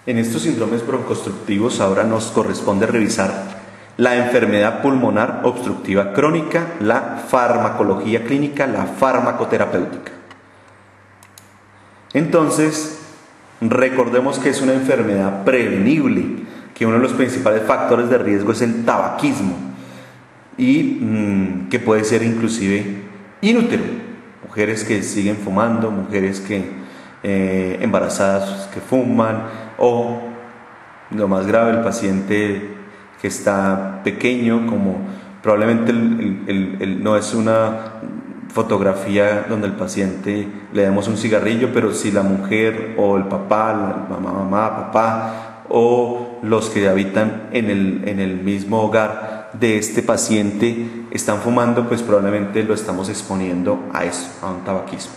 En estos síndromes broncoobstructivos ahora nos corresponde revisar la enfermedad pulmonar obstructiva crónica, la farmacología clínica, la farmacoterapéutica. Entonces, recordemos que es una enfermedad prevenible, que uno de los principales factores de riesgo es el tabaquismo y que puede ser inclusive inútero. Mujeres que siguen fumando, mujeres que embarazadas que fuman, o lo más grave, el paciente que está pequeño, como probablemente no es una fotografía donde el paciente le demos un cigarrillo, pero si la mujer o el papá, la mamá, papá, o los que habitan en el mismo hogar de este paciente están fumando, pues probablemente lo estamos exponiendo a eso, a un tabaquismo.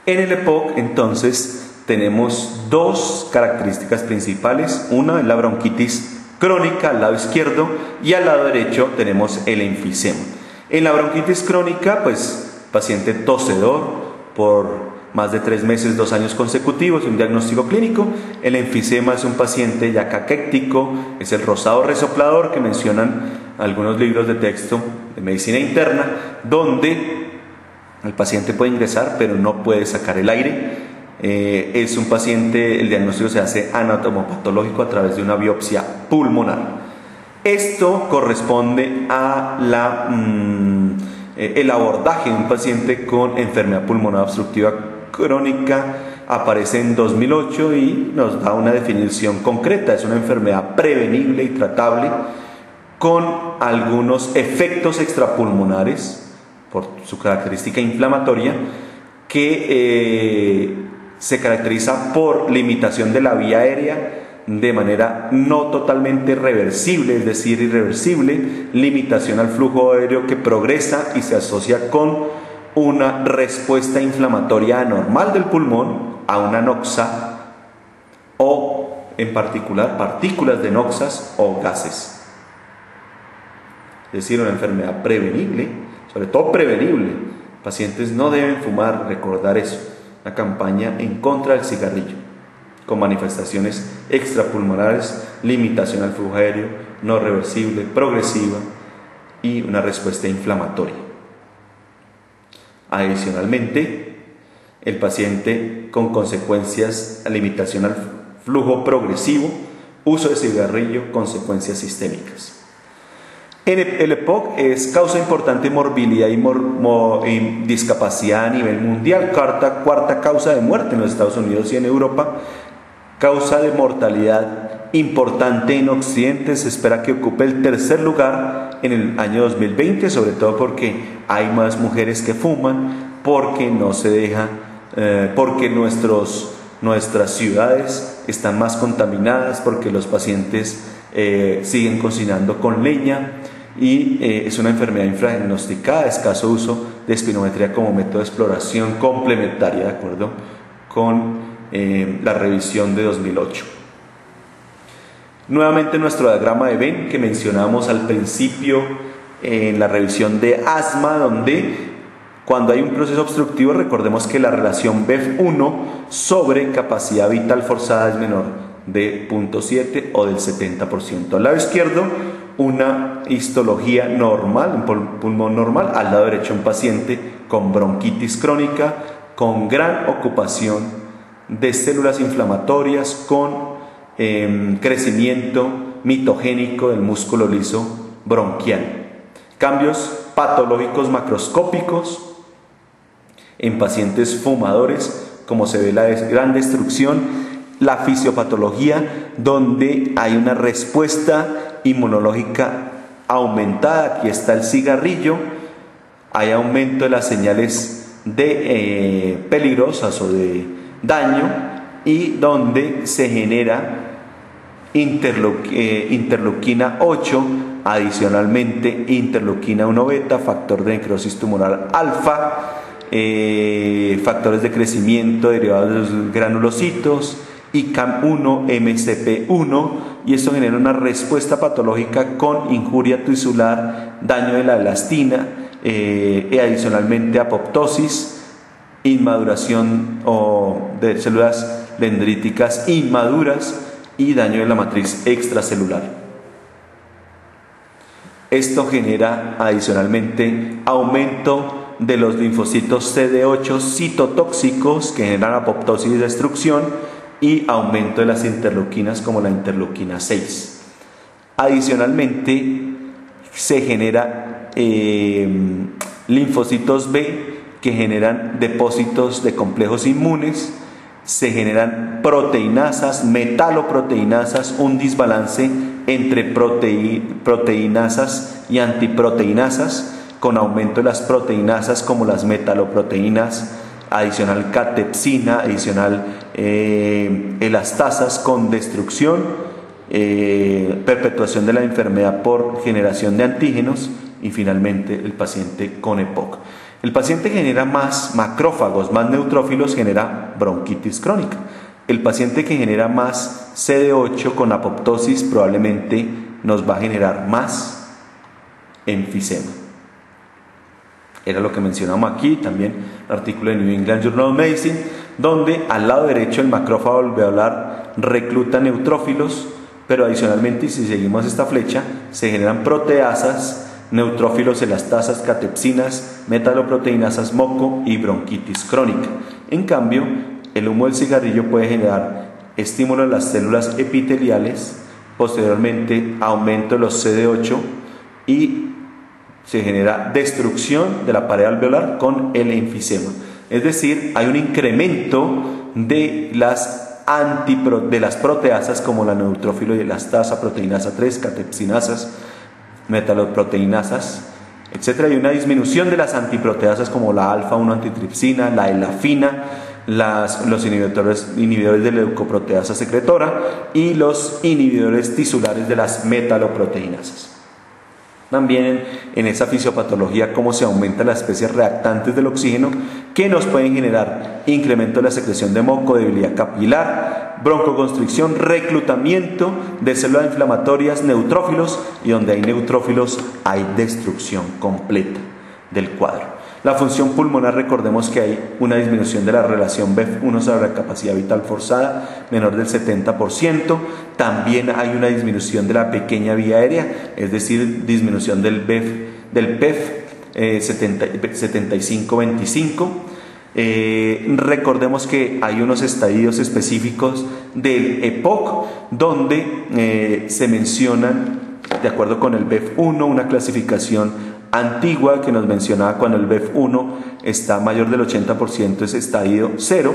En el EPOC, entonces, tenemos dos características principales. Una es la bronquitis crónica al lado izquierdo y al lado derecho tenemos el enfisema. En la bronquitis crónica, pues, paciente tosedor por más de 3 meses, 2 años consecutivos, un diagnóstico clínico. El enfisema es un paciente ya caquéctico, es el rosado resoplador que mencionan algunos libros de texto de medicina interna, donde el paciente puede ingresar pero no puede sacar el aire. Es un paciente, el diagnóstico se hace anatomopatológico a través de una biopsia pulmonar. Esto corresponde a el abordaje de un paciente con enfermedad pulmonar obstructiva crónica. Aparece en 2008 y nos da una definición concreta. Es una enfermedad prevenible y tratable con algunos efectos extrapulmonares por su característica inflamatoria, que se caracteriza por limitación de la vía aérea de manera no totalmente reversible, es decir, irreversible, limitación al flujo aéreo que progresa y se asocia con una respuesta inflamatoria anormal del pulmón a una noxa o, en particular, partículas de noxas o gases. Es decir, una enfermedad prevenible, sobre todo prevenible. Pacientes no deben fumar, recordar eso. Una campaña en contra del cigarrillo, con manifestaciones extrapulmonares, limitación al flujo aéreo, no reversible, progresiva y una respuesta inflamatoria. Adicionalmente, el paciente con consecuencias, limitación al flujo progresivo, uso de cigarrillo, consecuencias sistémicas. El EPOC es causa importante de morbilidad y discapacidad a nivel mundial, cuarta causa de muerte en los Estados Unidos y en Europa, causa de mortalidad importante en Occidente. Se espera que ocupe el 3er lugar en el año 2020, sobre todo porque hay más mujeres que fuman, porque no se deja, porque nuestras ciudades están más contaminadas, porque los pacientes siguen cocinando con leña. Y es una enfermedad infradiagnosticada, escaso uso de espirometría como método de exploración complementaria, de acuerdo con la revisión de 2008. Nuevamente nuestro diagrama de Venn que mencionamos al principio en la revisión de asma, donde cuando hay un proceso obstructivo, recordemos que la relación BEF1 sobre capacidad vital forzada es menor de 0.7 o del 70%. Al lado izquierdo, una histología normal, un pulmón normal. Al lado derecho, un paciente con bronquitis crónica, con gran ocupación de células inflamatorias, con crecimiento mitogénico del músculo liso bronquial. Cambios patológicos macroscópicos en pacientes fumadores, como se ve la gran destrucción. La fisiopatología, donde hay una respuesta inmunológica aumentada. Aquí está el cigarrillo, hay aumento de las señales de peligrosas o de daño, y donde se genera interleuquina 8, adicionalmente interleuquina 1 beta, factor de necrosis tumoral alfa, factores de crecimiento derivados de los granulocitos, ICAM1, MCP1, y esto genera una respuesta patológica con injuria tisular, daño de la elastina, y adicionalmente apoptosis inmaduración o de células dendríticas inmaduras y daño de la matriz extracelular. Esto genera adicionalmente aumento de los linfocitos CD8 citotóxicos que generan apoptosis y destrucción y aumento de las interleuquinas como la interleuquina 6. Adicionalmente se genera linfocitos B que generan depósitos de complejos inmunes, se generan proteinasas, metaloproteinasas, un desbalance entre proteinasas y antiproteinasas, con aumento de las proteinasas como las metaloproteínas, adicional catepsina, adicional elastasas con destrucción, perpetuación de la enfermedad por generación de antígenos y finalmente el paciente con EPOC. El paciente genera más macrófagos, más neutrófilos, genera bronquitis crónica. El paciente que genera más CD8 con apoptosis probablemente nos va a generar más enfisema. Era lo que mencionamos aquí, también el artículo de New England Journal of Medicine, donde al lado derecho el macrófago alveolar recluta neutrófilos, pero adicionalmente, si seguimos esta flecha, se generan proteasas, neutrófilos, elastasas, catepsinas, metaloproteinasas, moco y bronquitis crónica. En cambio, el humo del cigarrillo puede generar estímulo de las células epiteliales, posteriormente aumento de los CD8 y se genera destrucción de la pared alveolar con el enfisema. Es decir, hay un incremento de las proteasas como la neutrófilo y elastasa, proteinasa 3, catepsinasas, metaloproteinasas, etc. Hay una disminución de las antiproteasas como la alfa-1 antitripsina, la elafina, los inhibidores de la leucoproteasa secretora y los inhibidores tisulares de las metaloproteinasas. También en esa fisiopatología cómo se aumentan las especies reactantes del oxígeno que nos pueden generar incremento de la secreción de moco, debilidad capilar, broncoconstricción, reclutamiento de células inflamatorias, neutrófilos, y donde hay neutrófilos hay destrucción completa del cuadro. La función pulmonar, recordemos que hay una disminución de la relación BEF1 sobre la capacidad vital forzada menor del 70%, también hay una disminución de la pequeña vía aérea, es decir, disminución del PEF 75-25. Recordemos que hay unos estadios específicos del EPOC donde se mencionan, de acuerdo con el BEF1, una clasificación antigua que nos mencionaba cuando el BEF1 está mayor del 80% es estadio 0,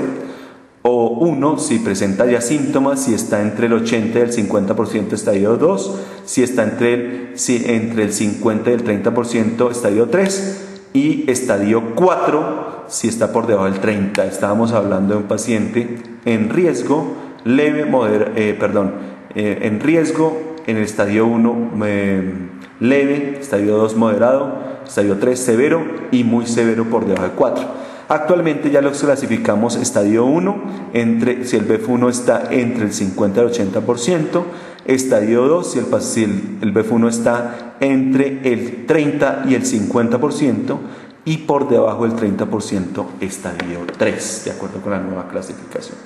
o 1 si presenta ya síntomas, si está entre el 80 y el 50% estadio 2, si está entre el 50 y el 30% estadio 3, y estadio 4 si está por debajo del 30. Estábamos hablando de un paciente en riesgo leve, en riesgo en el estadio 1 leve, estadio 2 moderado, estadio 3 severo y muy severo por debajo de 4. Actualmente ya los clasificamos estadio 1, si el BEF1 está entre el 50 y el 80%, estadio 2 si el BEF1 está entre el 30 y el 50%, y por debajo del 30% estadio 3, de acuerdo con la nueva clasificación.